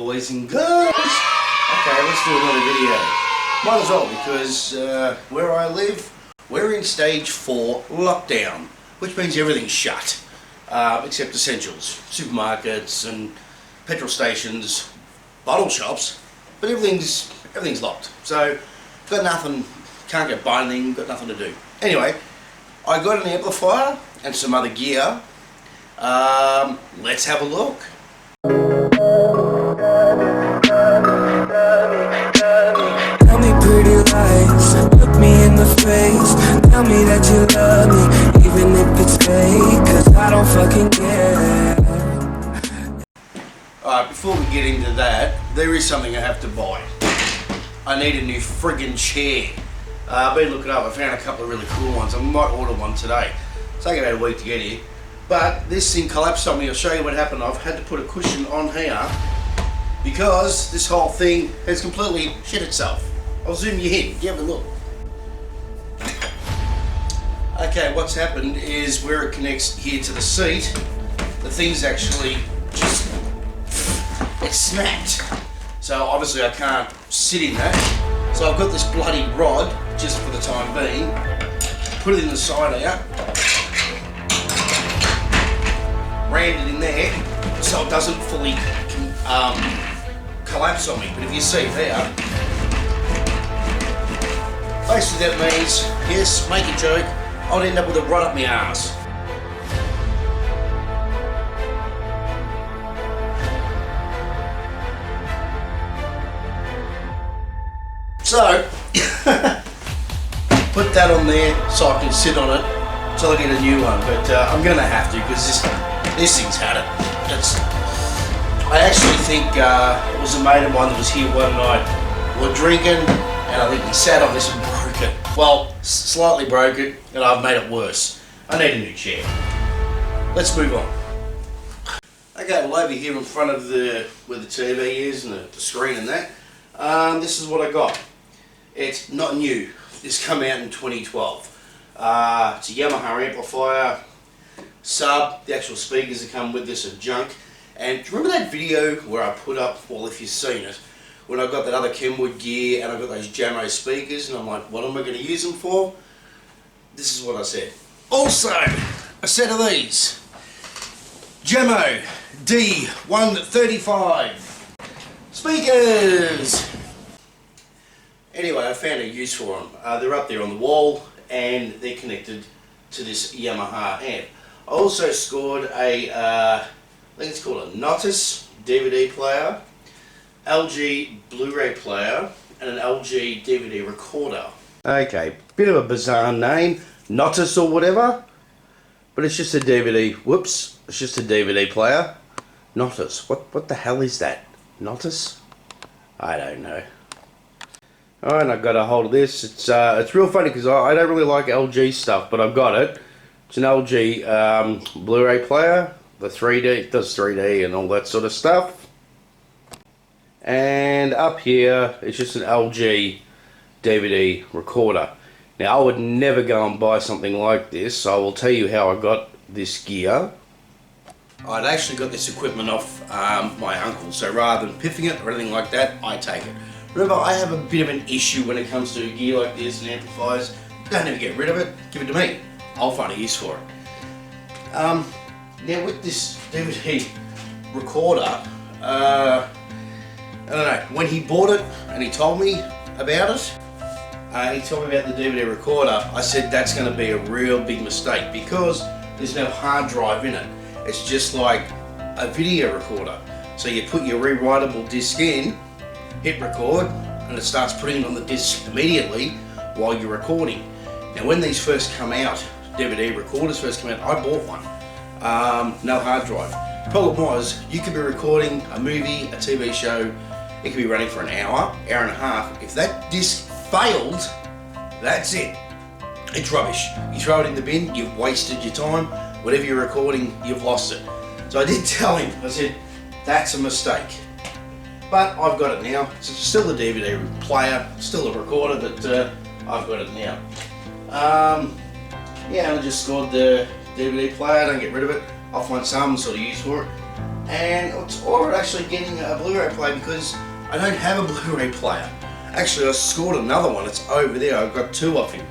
boys and girls. Okay, let's do another video. Might as well, because where I live, we're in stage 4 lockdown, which means everything's shut, except essentials, supermarkets and petrol stations, bottle shops, but everything's locked. So, got nothing, can't go buy anything, got nothing to do. Anyway, I got an amplifier and some other gear. Let's have a look. Tell me pretty lies, look me in the face. Tell me that you love me, even if it's fake, cause I don't fucking care. Alright, before we get into that, there is something I have to buy. I need a new friggin' chair. I've been looking up, I found a couple of really cool ones. I might order one today. It's taken about a week to get here. But this thing collapsed on me. I'll show you what happened. I've had to put a cushion on here because this whole thing has completely shit itself. I'll zoom you in, give it a look. Okay, what's happened is where it connects here to the seat, the thing's actually just, it's snapped. So obviously I can't sit in that. So I've got this bloody rod, just for the time being, put it in the side out, rammed it in there so it doesn't fully collapse on me. But if you see there, basically that means, yes, make a joke, I'll end up with a rod up my arse. So, put that on there so I can sit on it until I get a new one. But I'm going to have to, because this thing's had it. I actually think it was a mate of mine that was here one night. We're drinking, and I think he sat on this and broke it. Well, slightly broke it, and I've made it worse. I need a new chair. Let's move on. Okay, well over here in front of where the TV is and the screen and that, this is what I got. It's not new. This came out in 2012. It's a Yamaha amplifier. Sub, the actual speakers that come with this are junk. And do you remember that video where I put up, well if you've seen it, when I got that other Kenwood gear and I got those Jamo speakers and I'm like, what am I going to use them for? This is what I said. Also, a set of these. Jamo D135 speakers. Anyway, I found a use for them. They're up there on the wall and they're connected to this Yamaha amp. I also scored a, I think it's called a Notus DVD player, LG Blu-ray player, and an LG DVD recorder. Okay, bit of a bizarre name, Notus or whatever, but it's just a DVD, whoops, it's just a DVD player. Notus, what the hell is that? Notus? I don't know. Alright, and I got a hold of this. It's real funny because I don't really like LG stuff, but I've got it. It's an LG Blu-ray player, the 3D, it does 3D and all that sort of stuff. And up here, it's just an LG DVD recorder. Now, I would never go and buy something like this, so I will tell you how I got this gear. I'd actually got this equipment off my uncle, so rather than piffing it or anything like that, I take it. Remember, I have a bit of an issue when it comes to gear like this and amplifiers. Don't ever get rid of it, give it to me. I'll find a use for it. Now with this DVD recorder, I don't know, when he bought it and he told me about it, he told me about the DVD recorder, I said that's going to be a real big mistake because there's no hard drive in it. It's just like a video recorder. So you put your rewritable disc in, hit record, and it starts putting it on the disc immediately while you're recording. Now when these first come out, DVD recorders first come out, I bought one. No hard drive. Problem was, you could be recording a movie, a TV show, it could be running for an hour, hour and a half. If that disc failed, that's it. It's rubbish. You throw it in the bin, you've wasted your time. Whatever you're recording, you've lost it. So I did tell him, I said, that's a mistake. But I've got it now. So it's still a DVD player, still a recorder, but I've got it now. Yeah, I just scored the DVD player, don't get rid of it. I'll find some sort of use for it. and it's alright actually getting a Blu-ray player because I don't have a Blu-ray player. Actually, I scored another one. It's over there. I've got two of him.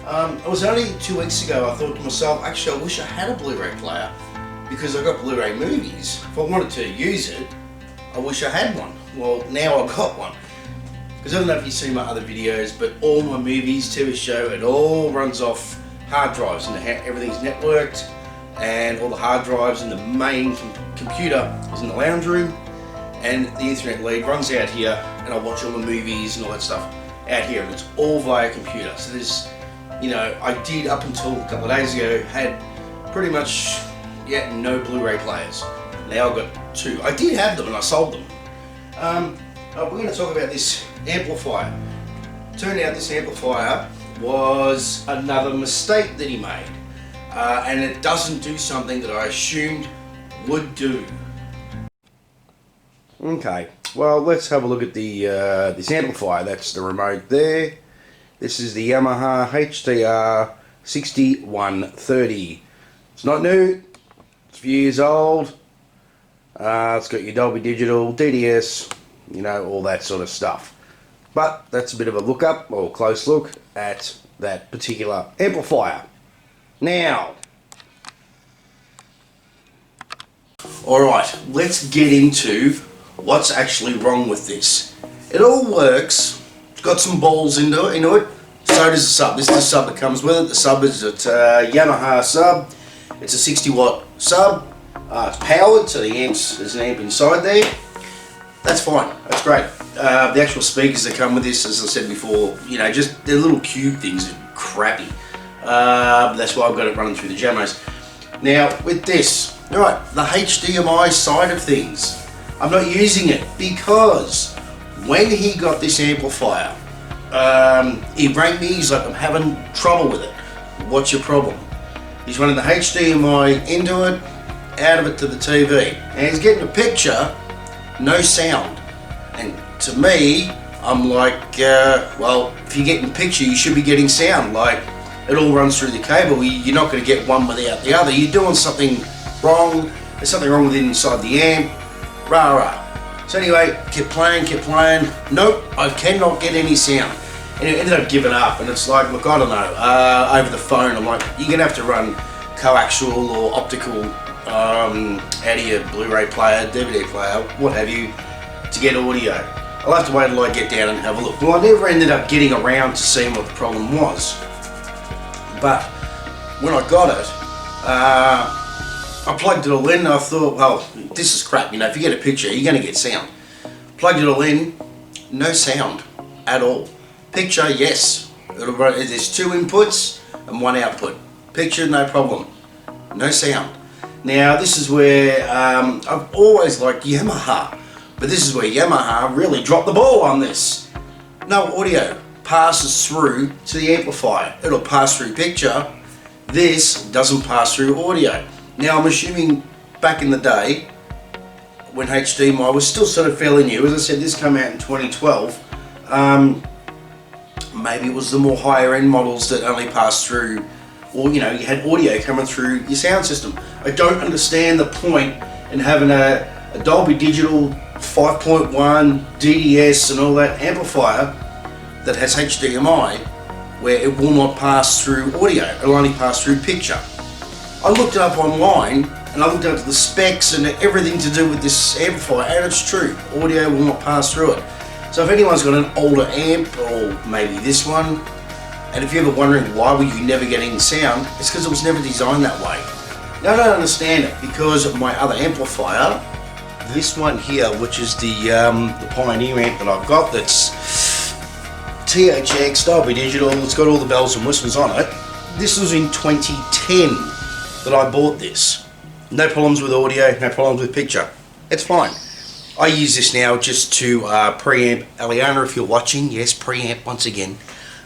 It was only 2 weeks ago I thought to myself, actually I wish I had a Blu-ray player because I got Blu-ray movies. If I wanted to use it, I wish I had one. Well, now I've got one. Because I don't know if you've seen my other videos, but all my movies, TV show, it all runs off hard drives, and everything's networked, and all the hard drives and the main computer is in the lounge room, and the Ethernet lead runs out here, and I watch all the movies and all that stuff out here, and it's all via computer. So there's, you know, I did up until a couple of days ago had pretty much no Blu-ray players. Now I've got two. I did have them and I sold them. We're going to talk about this amplifier. Turned out this amplifier was another mistake that he made, and it doesn't do something that I assumed would do. Okay, well, let's have a look at the this amplifier. That's the remote there. This is the Yamaha HTR 6130. It's not new, it's a few years old. It's got your Dolby Digital, DDS, you know, all that sort of stuff. But that's a bit of a look up, or close look, at that particular amplifier. Now, alright, let's get into what's actually wrong with this. It all works. It's got some balls into it. So does the sub. This is the sub that comes with it. The sub is a Yamaha sub. It's a 60 watt sub. It's powered, so there's an amp inside there. That's fine. That's great. The actual speakers that come with this, as I said before, you know, just they're little cube things. They're crappy. That's why I've got it running through the Jamos. Now with this, right, the HDMI side of things, I'm not using it because when he got this amplifier, he rang me. He's like, I'm having trouble with it. What's your problem? He's running the HDMI into it, out of it to the TV, and he's getting a picture, no sound. And to me, I'm like, well, if you're getting a picture, you should be getting sound. Like, it all runs through the cable. You're not going to get one without the other. You're doing something wrong. There's something wrong with it inside the amp. Rah rah. So anyway, kept playing. Nope, I cannot get any sound. And it ended up giving up. And it's like, look, I don't know. Over the phone, I'm like, you're going to have to run coaxial or optical out of your Blu-ray player, DVD player, what have you, to get audio. I'll have to wait till I get down and have a look. Well, I never ended up getting around to seeing what the problem was. But when I got it, I plugged it all in and I thought, well, this is crap. You know, if you get a picture, you're going to get sound. Plugged it all in, no sound at all. Picture, yes. There's two inputs and one output. Picture, no problem. No sound. Now, this is where I've always liked Yamaha, but this is where Yamaha really dropped the ball on this. No audio passes through to the amplifier. It'll pass through picture. This doesn't pass through audio. Now, I'm assuming back in the day, when HDMI was still sort of fairly new, as I said, this came out in 2012, maybe it was the more higher end models that only passed through, or you know, you had audio coming through your sound system. I don't understand the point in having a Dolby Digital 5.1 DDS and all that amplifier that has HDMI where it will not pass through audio, it'll only pass through picture. I looked it up online and I looked up the specs and everything to do with this amplifier, and it's true, audio will not pass through it. So if anyone's got an older amp, or maybe this one, and if you're ever wondering why were you never getting sound, it's because it was never designed that way. Now I don't understand it, because of my other amplifier, this one here, which is the Pioneer amp that I've got, that's THX, Dolby Digital, it's got all the bells and whistles on it. This was in 2010 that I bought this. No problems with audio, no problems with picture. It's fine. I use this now just to preamp Eliana, if you're watching. Yes, preamp once again.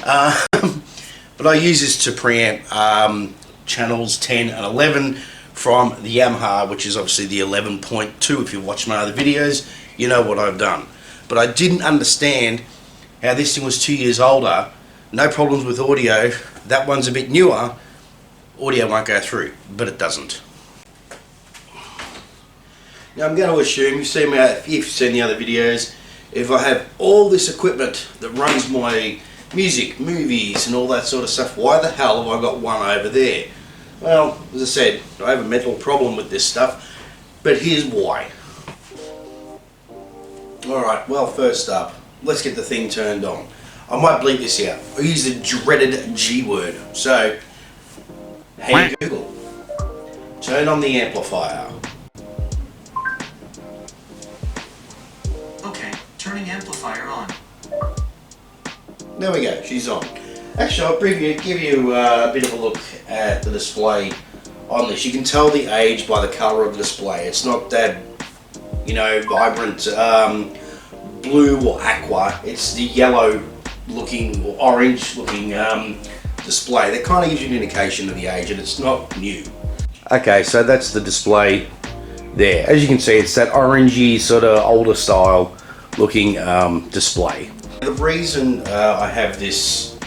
But I use this to preamp channels 10 and 11 from the Yamaha, which is obviously the 11.2. If you've watched my other videos, you know what I've done. But I didn't understand how this thing was 2 years older, no problems with audio. That one's a bit newer, audio won't go through, but it doesn't. Now I'm going to assume, you've seen me, if you've seen the other videos, if I have all this equipment that runs my music, movies and all that sort of stuff, why the hell have I got one over there? Well, as I said, I have a mental problem with this stuff, but here's why. Alright, well, first up, let's get the thing turned on. I might bleep this out. I use the dreaded G word. So, hey Google, turn on the amplifier. Okay, turning amplifier on. There we go, she's on. Actually, I'll give you a bit of a look at the display on this. You can tell the age by the colour of the display. It's not that, you know, vibrant blue or aqua. It's the yellow looking or orange looking display. That kind of gives you an indication of the age, and it's not new. Okay, so that's the display there. As you can see, it's that orangey sort of older style looking display. The reason I have this,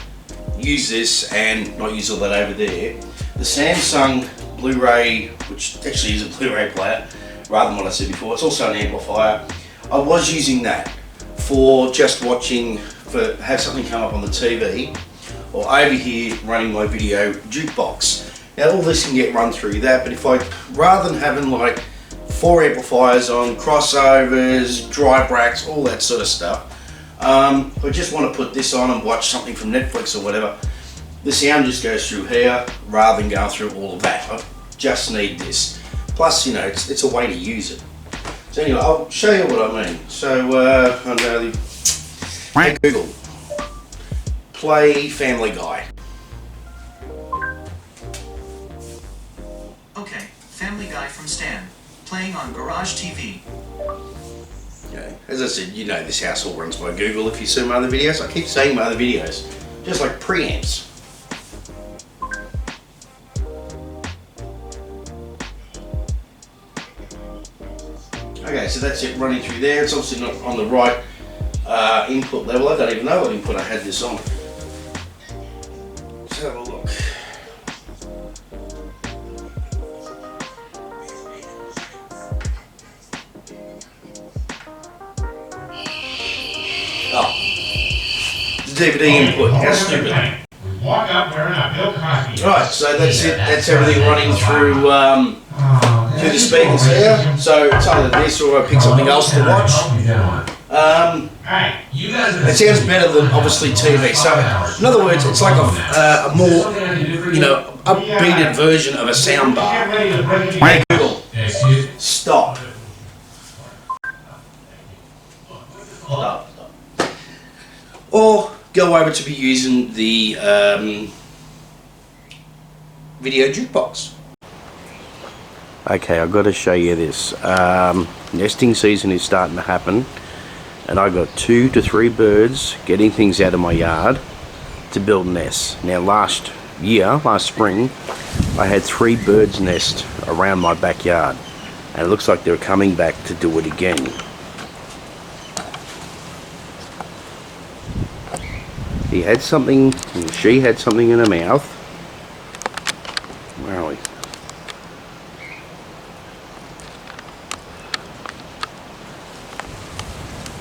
use this and not use all that over there, the Samsung Blu-ray, which actually is a Blu-ray player rather than what I said before, it's also an amplifier. I was using that for just watching, for have something come up on the TV, or over here running my video Jukebox. Now all this can get run through that, but if I, rather than having like 4 amplifiers on, crossovers, drive racks, all that sort of stuff, I just want to put this on and watch something from Netflix or whatever. The sound just goes through here rather than going through all of that. I just need this. Plus, you know, it's a way to use it. So anyway, I'll show you what I mean. So, hey Google, play Family Guy. Okay, Family Guy from Stan. Playing on Garage TV. Okay. As I said, you know this house all runs by Google if you see my other videos. I keep saying my other videos, just like preamps. Okay, so that's it running through there. It's obviously not on the right input level. I don't even know what input I had this on. Let's have a look. Oh, the DVD input. How stupid. Right, so that's it. That's everything running through the speakers there. So it's either this or I pick something else to watch. It sounds better than obviously TV. So in other words, it's like a more, you know, upbeated version of a sound bar. Hey Google, stop. Stop. Or go over to be using the video jukebox. Okay, I've got to show you this. Nesting season is starting to happen, and I got 2 to 3 birds getting things out of my yard to build nests. Now last spring, I had 3 birds' nests around my backyard, and it looks like they're coming back to do it again. He had something, and she had something in her mouth. Where are we?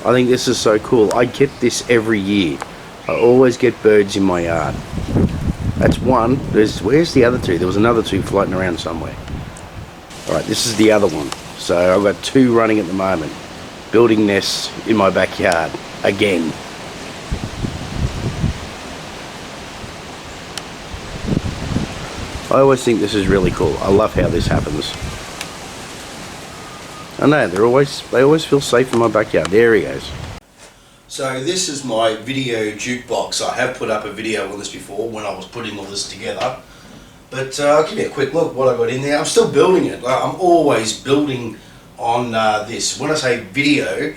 I think this is so cool. I get this every year. I always get birds in my yard. That's one. Where's the other 2? There was another 2 floating around somewhere. Alright, this is the other one. So I've got 2 running at the moment. Building nests in my backyard. Again. I always think this is really cool. I love how this happens. I know, they always feel safe in my backyard. There he goes. So this is my video jukebox. I have put up a video on this before when I was putting all this together. But I'll give you a quick look what I got in there. I'm still building it. I'm always building on this. When I say video,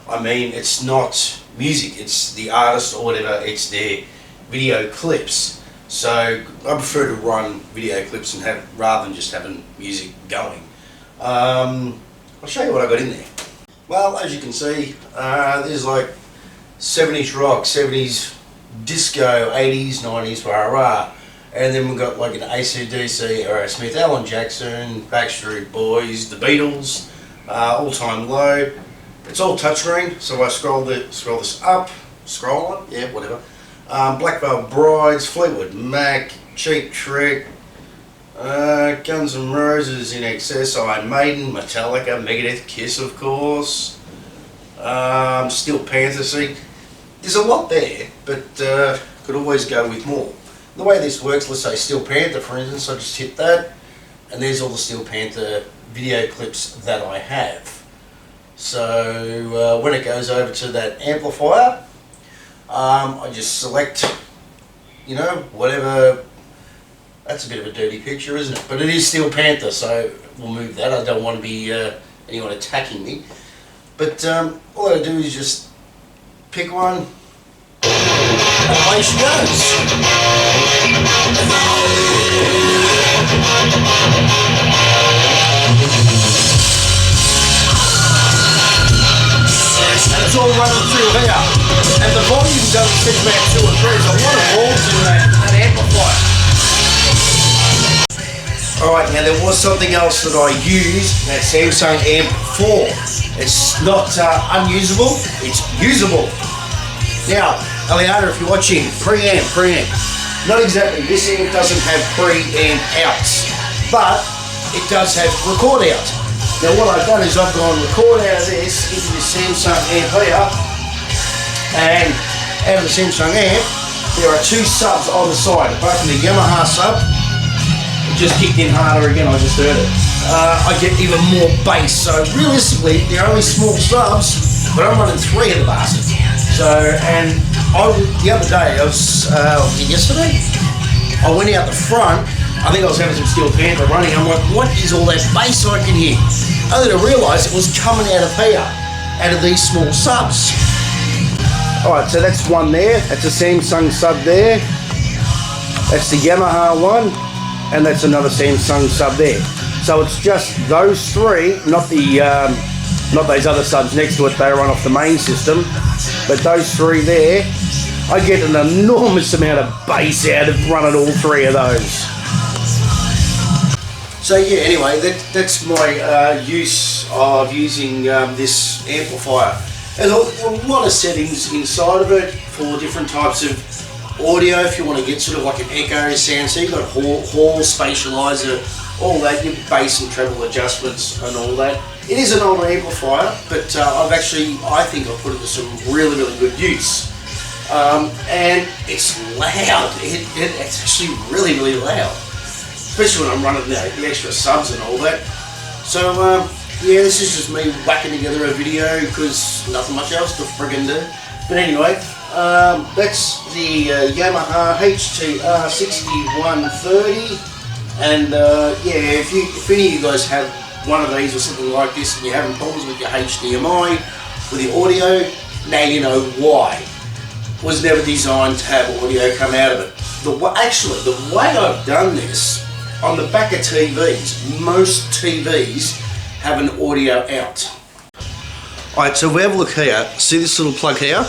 I mean it's not music. It's the artist or whatever. It's their video clips. So I prefer to run video clips and have rather than just having music going. I'll show you what I got in there. Well, as you can see, there's like 70s rock, 70s disco, 80s, 90s, rah-rah. And then we've got like an AC/DC, Aerosmith, Alan Jackson, Backstreet Boys, the Beatles, all-time low. It's all touchscreen, so I scroll this up, scroll on, yeah, whatever. Black Veil Brides, Fleetwood Mac, Cheap Trick, Guns N' Roses, In Excess, Iron Maiden, Metallica, Megadeth, Kiss, of course, Steel Panther. See, there's a lot there, but could always go with more. The way this works, let's say Steel Panther, for instance, I just hit that, and there's all the Steel Panther video clips that I have. So when it goes over to that amplifier, I just select, you know, whatever. That's a bit of a dirty picture, isn't it? But it is Steel Panther, so we'll move that. I don't want to be anyone attacking me. But all I do is just pick one, and away she goes. And it's all running through here. And the volume doesn't sit about 2 or 3. There's a lot of balls in that amplifier. Alright, now there was something else that I used, that Samsung Amp 4. It's not unusable, it's usable. Now, Eliana, if you're watching, preamp. Not exactly, this amp doesn't have preamp outs, but it does have record out. Now what I've done is I've gone record out of this into the Samsung amp here, and out of the Samsung amp, there are 2 subs on the side, apart from the Yamaha sub. It just kicked in harder again, I just heard it. I get even more bass, so realistically, they're only small subs, but I'm running 3 of the bastards. So, and the other day, yesterday, I went out the front. I think I was having some Steel Panther running. I'm like, what is all that bass I can hear? Only to realise it was coming out of here, out of these small subs. Alright, so that's one there. That's a Samsung sub there. That's the Yamaha one. And that's another Samsung sub there. So it's just those 3, not those other subs next to it. They run off the main system. But those 3 there, I get an enormous amount of bass out of running all 3 of those. So yeah, anyway, that's my use of using this amplifier. There's a lot of settings inside of it for different types of audio. If you want to get sort of like an echo sound, so you've got hall, spatializer, all that, your bass and treble adjustments and all that. It is an older amplifier, but I think I've put it to some really good use. And it's loud. It's actually really loud, especially when I'm running the extra subs and all that. So yeah, this is just me whacking together a video because nothing much else to friggin' do. But anyway, that's the Yamaha HTR 6130, and yeah, if any of you guys have one of these or something like this and you're having problems with your HDMI, with the audio, now you know why. It was never designed to have audio come out of it. Actually, the way I've done this, on the back of TVs, most TVs have an audio out. Alright, so if we have a look here, see this little plug here?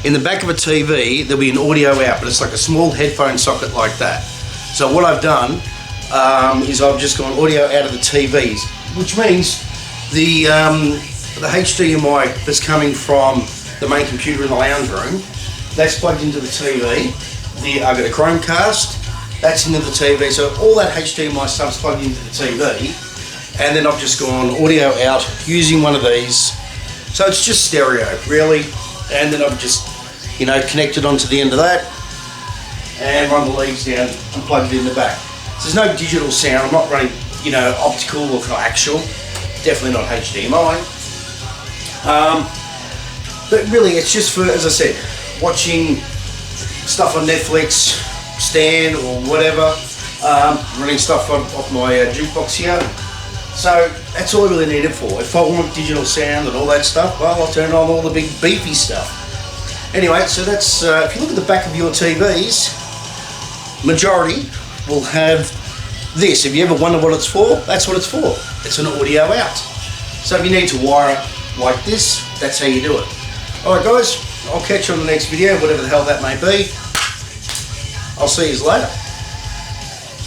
In the back of a TV, there'll be an audio out, but it's like a small headphone socket like that. So what I've done is I've just gone audio out of the TVs, which means the HDMI that's coming from the main computer in the lounge room, that's plugged into the TV. I've got a Chromecast, that's into the TV, so all that HDMI stuff's plugged into the TV. And then I've just gone audio out using one of these. So it's just stereo, really. And then I've just, connected onto the end of that and run the leads down and plug it in the back. So there's no digital sound. I'm not running, optical or coaxial. Definitely not HDMI. But really, it's just for, as I said, watching stuff on Netflix, Stan or whatever. Running stuff off my Jukebox here. So that's all I really need it for. If I want digital sound and all that stuff, well, I'll turn on all the big beefy stuff. Anyway, so that's, if you look at the back of your TVs, majority will have this. If you ever wonder what it's for, that's what it's for. It's an audio out. So if you need to wire it like this, that's how you do it. Alright guys, I'll catch you on the next video, whatever the hell that may be. I'll see you later.